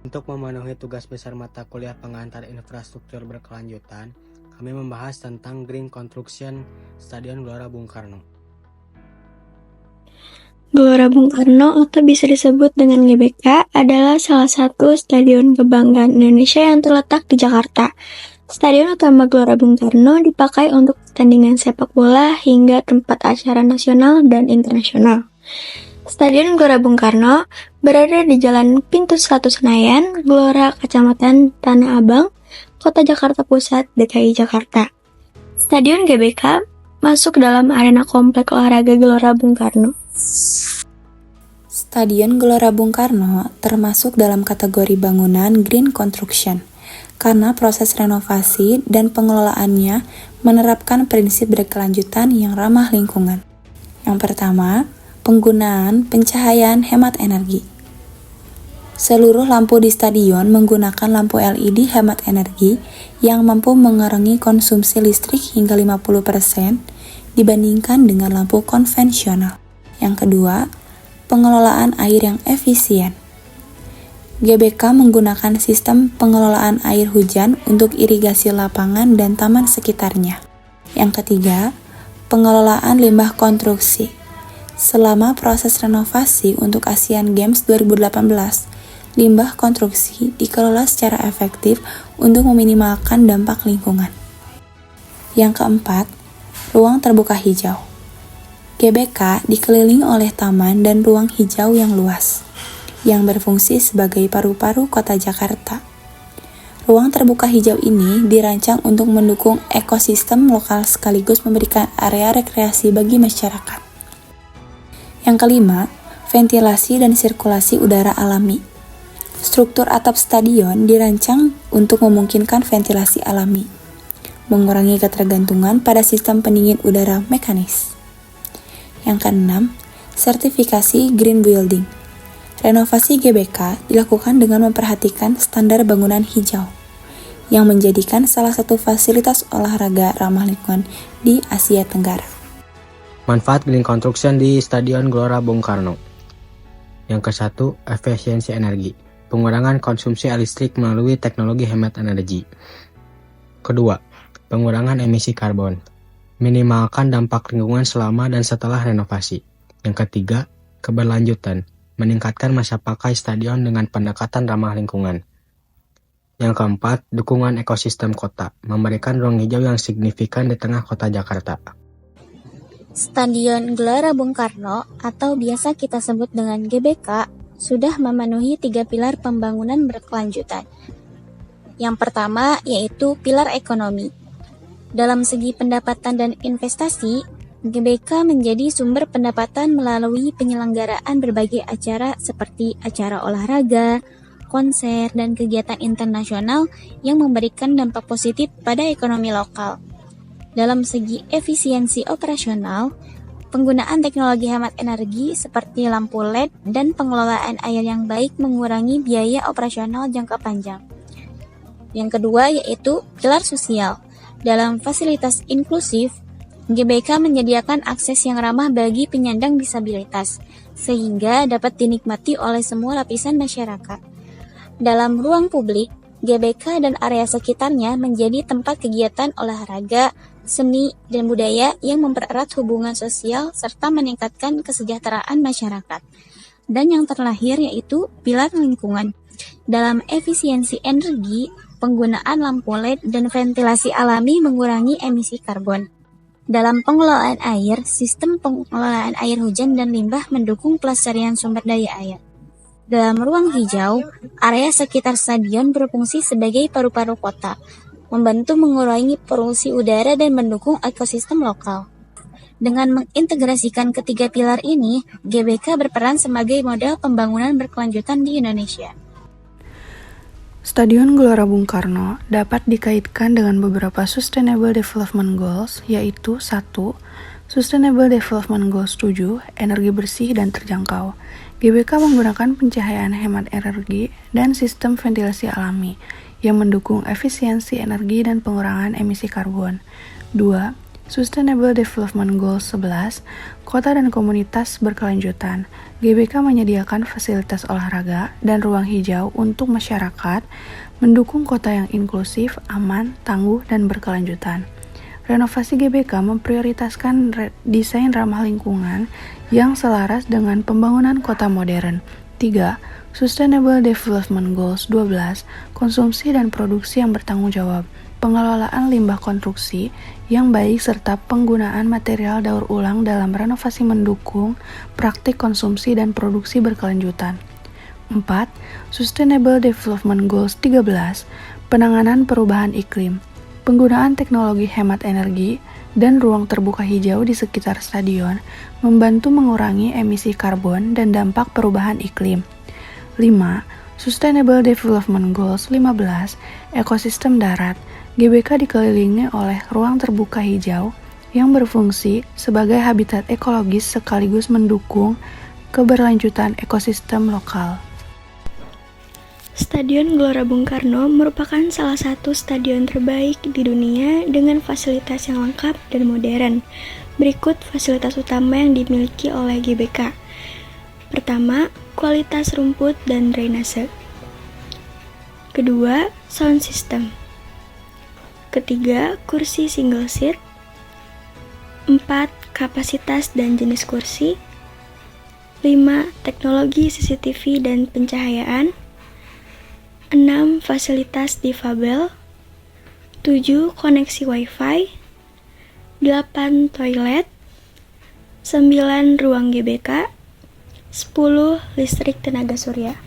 Untuk memenuhi tugas besar mata kuliah pengantar infrastruktur berkelanjutan, kami membahas tentang Green Construction Stadion Gelora Bung Karno. Gelora Bung Karno atau bisa disebut dengan GBK adalah salah satu stadion kebanggaan Indonesia yang terletak di Jakarta. Stadion utama Gelora Bung Karno dipakai untuk pertandingan sepak bola hingga tempat acara nasional dan internasional. Stadion Gelora Bung Karno berada di Jalan Pintu 1 Senayan, Gelora, Kecamatan Tanah Abang, Kota Jakarta Pusat, DKI Jakarta. Stadion GBK masuk dalam arena komplek olahraga Gelora Bung Karno. Stadion Gelora Bung Karno termasuk dalam kategori bangunan Green Construction karena proses renovasi dan pengelolaannya menerapkan prinsip berkelanjutan yang ramah lingkungan. Yang pertama, penggunaan pencahayaan hemat energi. Seluruh lampu di stadion menggunakan lampu LED hemat energi yang mampu mengurangi konsumsi listrik hingga 50% dibandingkan dengan lampu konvensional. Yang kedua, pengelolaan air yang efisien. GBK menggunakan sistem pengelolaan air hujan untuk irigasi lapangan dan taman sekitarnya. Yang ketiga, pengelolaan limbah konstruksi. Selama proses renovasi untuk Asian Games 2018, limbah konstruksi dikelola secara efektif untuk meminimalkan dampak lingkungan. Yang keempat, ruang terbuka hijau. GBK dikelilingi oleh taman dan ruang hijau yang luas, yang berfungsi sebagai paru-paru kota Jakarta. Ruang terbuka hijau ini dirancang untuk mendukung ekosistem lokal sekaligus memberikan area rekreasi bagi masyarakat. Yang kelima, ventilasi dan sirkulasi udara alami. Struktur atap stadion dirancang untuk memungkinkan ventilasi alami, mengurangi ketergantungan pada sistem pendingin udara mekanis. Yang keenam, sertifikasi Green Building. Renovasi GBK dilakukan dengan memperhatikan standar bangunan hijau, yang menjadikan salah satu fasilitas olahraga ramah lingkungan di Asia Tenggara. Manfaat Green Construction di Stadion Gelora Bung Karno. Yang ke-1, efisiensi energi. Pengurangan konsumsi listrik melalui teknologi hemat energi. Kedua, pengurangan emisi karbon. Minimalkan dampak lingkungan selama dan setelah renovasi. Yang ketiga, keberlanjutan. Meningkatkan masa pakai stadion dengan pendekatan ramah lingkungan. Yang keempat, dukungan ekosistem kota. Memberikan ruang hijau yang signifikan di tengah kota Jakarta. Stadion Gelora Bung Karno atau biasa kita sebut dengan GBK sudah memenuhi 3 pilar pembangunan berkelanjutan. Yang pertama yaitu pilar ekonomi. Dalam segi pendapatan dan investasi, GBK menjadi sumber pendapatan melalui penyelenggaraan berbagai acara seperti acara olahraga, konser, dan kegiatan internasional yang memberikan dampak positif pada ekonomi lokal. Dalam segi efisiensi operasional, penggunaan teknologi hemat energi seperti lampu LED dan pengelolaan air yang baik mengurangi biaya operasional jangka panjang. Yang kedua yaitu pilar sosial. Dalam fasilitas inklusif, GBK menyediakan akses yang ramah bagi penyandang disabilitas, sehingga dapat dinikmati oleh semua lapisan masyarakat. Dalam ruang publik, GBK dan area sekitarnya menjadi tempat kegiatan olahraga, seni, dan budaya yang mempererat hubungan sosial serta meningkatkan kesejahteraan masyarakat. Dan yang terlahir yaitu pilar lingkungan. Dalam efisiensi energi, penggunaan lampu LED dan ventilasi alami mengurangi emisi karbon. Dalam pengelolaan air, sistem pengelolaan air hujan dan limbah mendukung pelestarian sumber daya air. Dalam ruang hijau, area sekitar stadion berfungsi sebagai paru-paru kota, membantu mengurangi polusi udara dan mendukung ekosistem lokal. Dengan mengintegrasikan ketiga pilar ini, GBK berperan sebagai model pembangunan berkelanjutan di Indonesia. Stadion Gelora Bung Karno dapat dikaitkan dengan beberapa Sustainable Development Goals, yaitu 1. Sustainable Development Goals 7, energi bersih dan terjangkau. GBK menggunakan pencahayaan hemat energi dan sistem ventilasi alami yang mendukung efisiensi energi dan pengurangan emisi karbon. 2. Sustainable Development Goals 11, kota dan komunitas berkelanjutan. GBK menyediakan fasilitas olahraga dan ruang hijau untuk masyarakat, mendukung kota yang inklusif, aman, tangguh, dan berkelanjutan. Renovasi GBK memprioritaskan desain ramah lingkungan yang selaras dengan pembangunan kota modern. 3. Sustainable Development Goals 12, konsumsi dan produksi yang bertanggung jawab. Pengelolaan limbah konstruksi yang baik serta penggunaan material daur ulang dalam renovasi mendukung praktik konsumsi dan produksi berkelanjutan. 4. Sustainable Development Goals 13, penanganan perubahan iklim. Penggunaan teknologi hemat energi dan ruang terbuka hijau di sekitar stadion membantu mengurangi emisi karbon dan dampak perubahan iklim. 5. Sustainable Development Goals 15, ekosistem darat. GBK dikelilingi oleh ruang terbuka hijau yang berfungsi sebagai habitat ekologis sekaligus mendukung keberlanjutan ekosistem lokal. Stadion Gelora Bung Karno merupakan salah satu stadion terbaik di dunia dengan fasilitas yang lengkap dan modern. Berikut fasilitas utama yang dimiliki oleh GBK. Pertama, kualitas rumput dan drainase. Kedua, sound system. Ketiga, kursi single seat. 4. Kapasitas dan jenis kursi. 5. Teknologi CCTV dan pencahayaan. 6. Fasilitas difabel. 7. Koneksi Wi-Fi. 8. Toilet. 9. Ruang GBK. 10. Listrik tenaga surya.